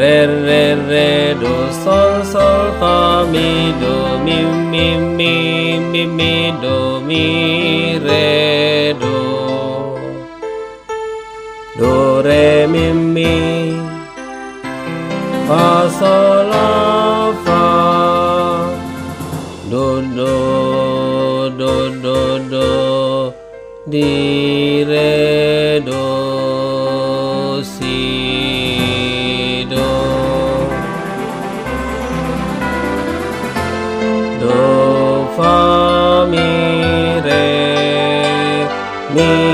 re re re do sol sol fa mi do mi mi mi mi mi do mi re do re mi mi fa sol la fa do do di re do si do fa mi re mi